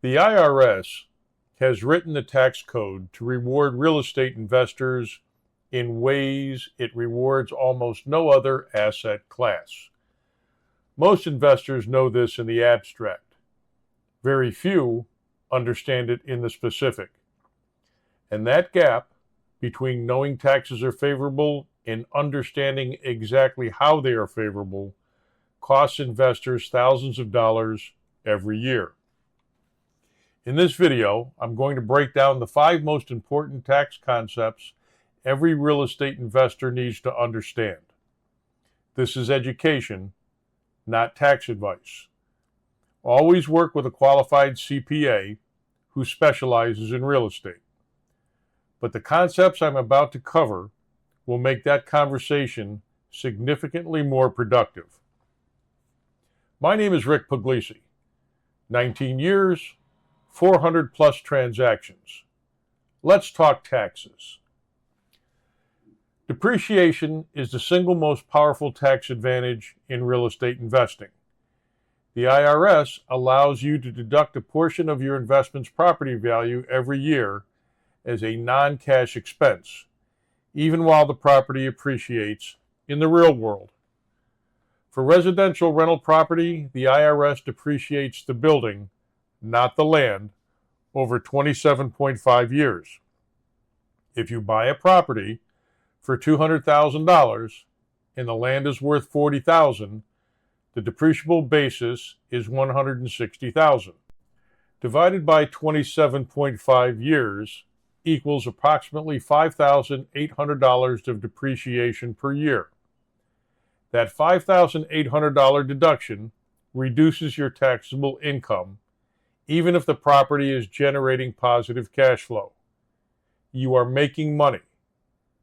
The IRS has written the tax code to reward real estate investors in ways it rewards almost no other asset class. Most investors know this in the abstract. Very few understand it in the specific. And that gap between knowing taxes are favorable and understanding exactly how they are favorable costs investors thousands of dollars every year. In this video, I'm going to break down the 5 most important tax concepts every real estate investor needs to understand. This is education, not tax advice. Always work with a qualified CPA who specializes in real estate. But the concepts I'm about to cover will make that conversation significantly more productive. My name is Rick Puglisi. 19 years, 400 plus transactions. Let's talk taxes. Depreciation is the single most powerful tax advantage in real estate investing. The IRS allows you to deduct a portion of your investment's property value every year as a non-cash expense, even while the property appreciates in the real world. For residential rental property, the IRS depreciates the building, not the land, over 27.5 years. If you buy a property for $200,000 and the land is worth $40,000, the depreciable basis is $160,000. Divided by 27.5 years equals approximately $5,800 of depreciation per year. That $5,800 deduction reduces your taxable income even if the property is generating positive cash flow. You are making money.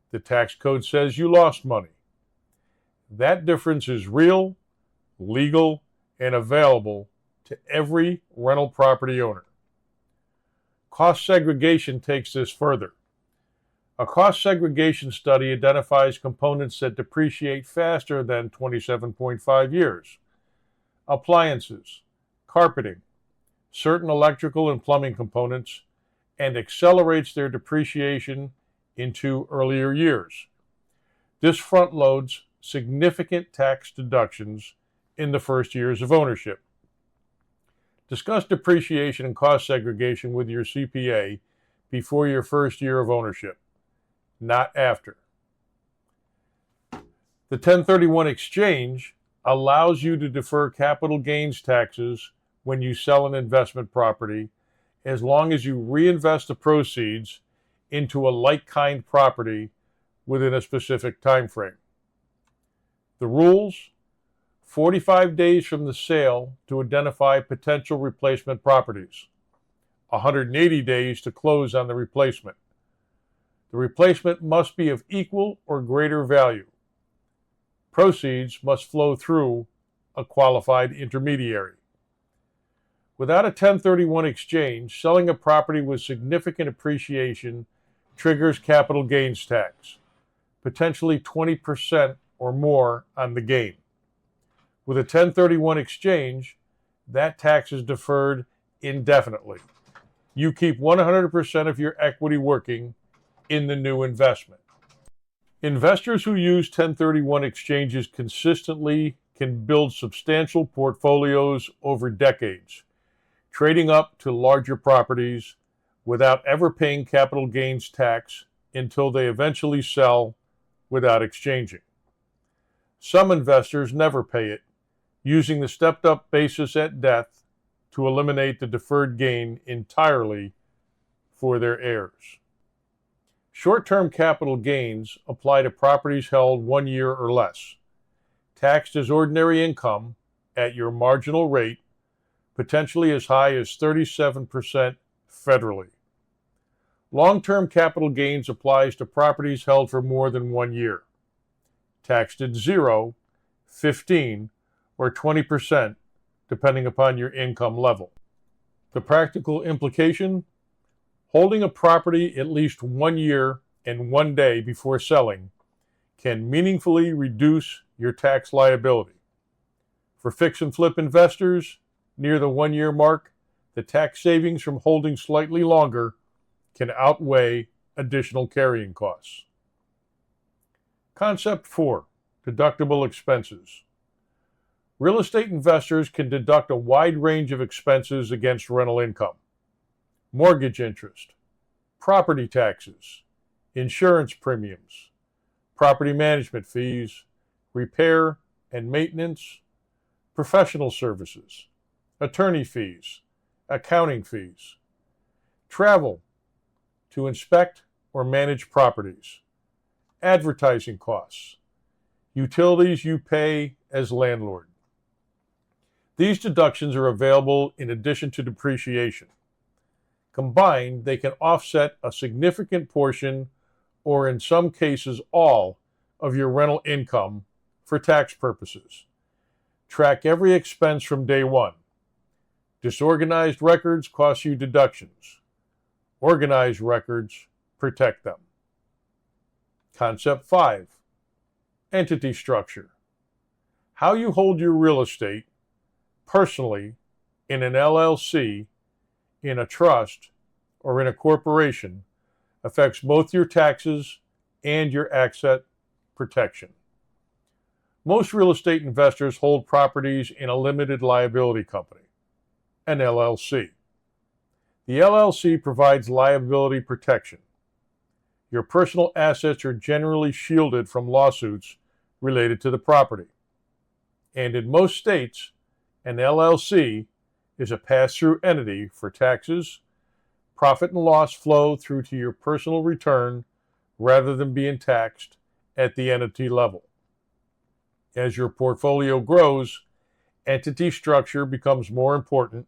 The tax code says you lost money. That difference is real, legal, and available to every rental property owner. Cost segregation takes this further. A cost segregation study identifies components that depreciate faster than 27.5 years. Appliances, carpeting, certain electrical and plumbing components, and accelerates their depreciation into earlier years. This front loads significant tax deductions in the first years of ownership. Discuss depreciation and cost segregation with your CPA before your first year of ownership, not after. The 1031 exchange allows you to defer capital gains taxes when you sell an investment property, as long as you reinvest the proceeds into a like-kind property within a specific time frame. The rules: 45 days from the sale to identify potential replacement properties, 180 days to close on the replacement. The replacement must be of equal or greater value. Proceeds must flow through a qualified intermediary. Without a 1031 exchange, selling a property with significant appreciation triggers capital gains tax, potentially 20% or more on the gain. With a 1031 exchange, that tax is deferred indefinitely. You keep 100% of your equity working in the new investment. Investors who use 1031 exchanges consistently can build substantial portfolios over decades, trading up to larger properties without ever paying capital gains tax until they eventually sell without exchanging. Some investors never pay it, using the stepped-up basis at death to eliminate the deferred gain entirely for their heirs. Short-term capital gains apply to properties held 1 year or less, taxed as ordinary income at your marginal rate, potentially as high as 37% federally. Long-term capital gains applies to properties held for more than 1 year, taxed at 0, 15, or 20%, depending upon your income level. The practical implication: holding a property at least 1 year and 1 day before selling can meaningfully reduce your tax liability. For fix and flip investors, near the 1 year mark, the tax savings from holding slightly longer can outweigh additional carrying costs. Concept 4, deductible expenses. Real estate investors can deduct a wide range of expenses against rental income: mortgage interest, property taxes, insurance premiums, property management fees, repair and maintenance, professional services, attorney fees, accounting fees, travel to inspect or manage properties, advertising costs, utilities you pay as landlord. These deductions are available in addition to depreciation. Combined, they can offset a significant portion, or in some cases all, of your rental income for tax purposes. Track every expense from day one. Disorganized records cost you deductions. Organized records protect them. Concept 5, entity structure. How you hold your real estate personally in an LLC, in a trust, or in a corporation affects both your taxes and your asset protection. Most real estate investors hold properties in a limited liability company, an LLC. The LLC provides liability protection. Your personal assets are generally shielded from lawsuits related to the property. And in most states, an LLC is a pass-through entity for taxes. Profit and loss flow through to your personal return rather than being taxed at the entity level. As your portfolio grows, entity structure becomes more important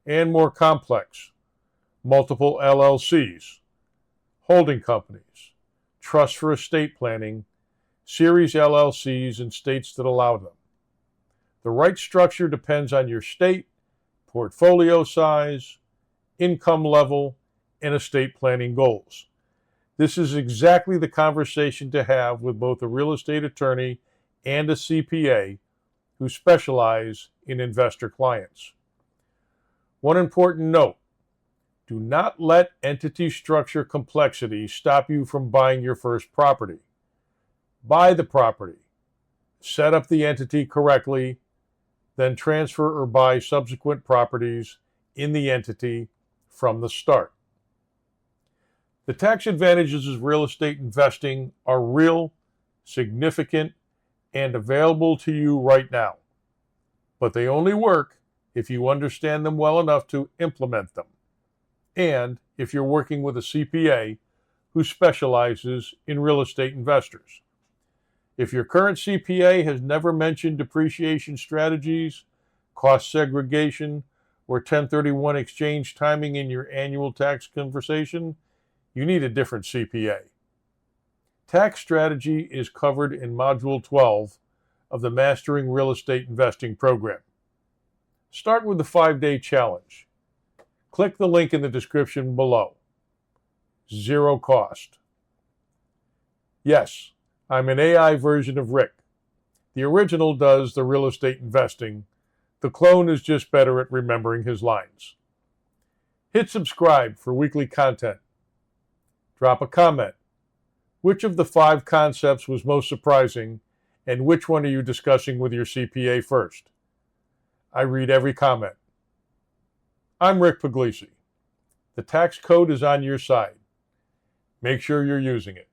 and more complex. Multiple LLCs, holding companies, trusts for estate planning, series LLCs in states that allow them. The right structure depends on your state, portfolio size, income level, and estate planning goals. This is exactly the conversation to have with both a real estate attorney and a CPA who specialize in investor clients. One important note: do not let entity structure complexity stop you from buying your first property. Buy the property, set up the entity correctly, then transfer or buy subsequent properties in the entity from the start. The tax advantages of real estate investing are real, significant, and available to you right now. But they only work if you understand them well enough to implement them, and if you're working with a CPA who specializes in real estate investors. If your current CPA has never mentioned depreciation strategies, cost segregation, or 1031 exchange timing in your annual tax conversation, you need a different CPA. Tax strategy is covered in Module 12 of the Mastering Real Estate Investing program. Start with the 5-day challenge. Click the link in the description below. 0 cost. Yes, I'm an AI version of Rick. The original does the real estate investing. The clone is just better at remembering his lines. Hit subscribe for weekly content. Drop a comment. Which of the 5 concepts was most surprising, and which one are you discussing with your CPA first? I read every comment. I'm Rick Puglisi. The tax code is on your side. Make sure you're using it.